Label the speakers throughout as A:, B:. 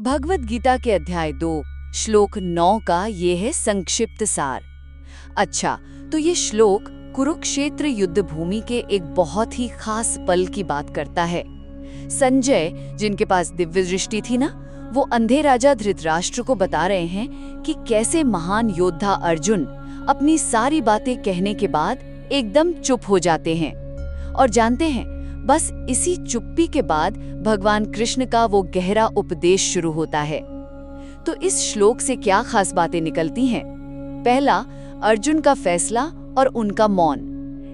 A: भगवत गीता के अध्याय 2 श्लोक 9 का ये है संक्षिप्त सार। अच्छा, तो ये श्लोक कुरुक्षेत्र युद्ध भूमि के एक बहुत ही खास पल की बात करता है। संजय, जिनके पास दिव्य दृष्टि थी ना, वो अंधे राजा धृतराष्ट्र को बता रहे हैं कि कैसे महान योद्धा अर्जुन अपनी सारी बातें कहने के बाद एकदम चुप हो जाते हैं। और जानते हैं, बस इसी चुप्पी के बाद भगवान कृष्ण का वो गहरा उपदेश शुरू होता है। तो इस श्लोक से क्या खास बातें निकलती हैं? पहला, अर्जुन का फैसला और उनका मौन।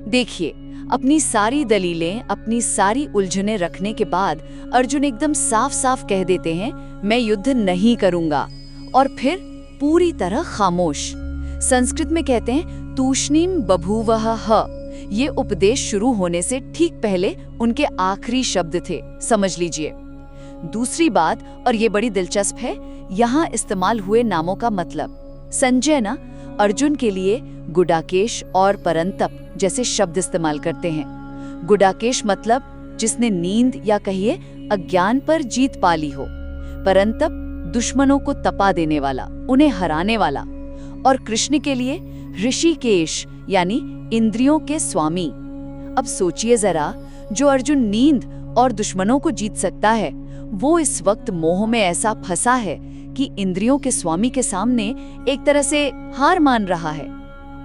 A: देखिए, अपनी सारी दलीलें, अपनी सारी उलझनें रखने के बाद अर्जुन एकदम साफ साफ कह देते हैं, मैं युद्ध नहीं करूंगा। और फिर पूरी तरह खामोश। संस्कृत में कहते हैं तूष्णीम बभूवः ह। ये उपदेश शुरू होने से ठीक पहले उनके आखिरी शब्द थे, समझ लीजिए। दूसरी बात, और ये बड़ी दिलचस्प है, यहाँ इस्तेमाल हुए नामों का मतलब। संजय ना अर्जुन के लिए गुडाकेश और परंतप जैसे शब्द इस्तेमाल करते हैं। गुडाकेश मतलब जिसने नींद या कहिए अज्ञान पर जीत पा ली हो। परंतप दुश्मनों को तपा देने वाला, उन्हें हराने वाला। और कृष्ण के लिए ऋषिकेश यानी इंद्रियों के स्वामी। अब सोचिए जरा, जो अर्जुन नींद और दुश्मनों को जीत सकता है, वो इस वक्त मोह में ऐसा फंसा है कि इंद्रियों के स्वामी के सामने एक तरह से हार मान रहा है।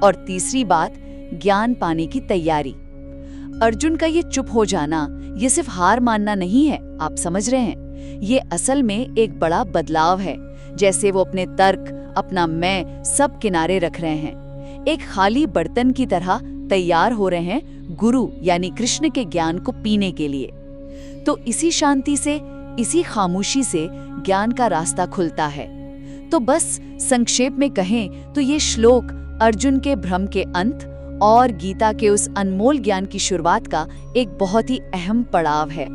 A: और तीसरी बात, ज्ञान पाने की तैयारी। अर्जुन का ये चुप हो जाना, ये सिर्फ हार मानना नहीं है, आप समझ रहे हैं। ये असल में एक बड़ा बदलाव है। जैसे वो अपने तर्क, अपना मैं सब किनारे रख रहे हैं, एक खाली बर्तन की तरह तैयार हो रहे हैं गुरु यानी कृष्ण के ज्ञान को पीने के लिए। तो इसी शांति से, इसी खामोशी से ज्ञान का रास्ता खुलता है। तो बस संक्षेप में कहें तो ये श्लोक अर्जुन के भ्रम के अंत और गीता के उस अनमोल ज्ञान की शुरुआत का एक बहुत ही अहम पड़ाव है।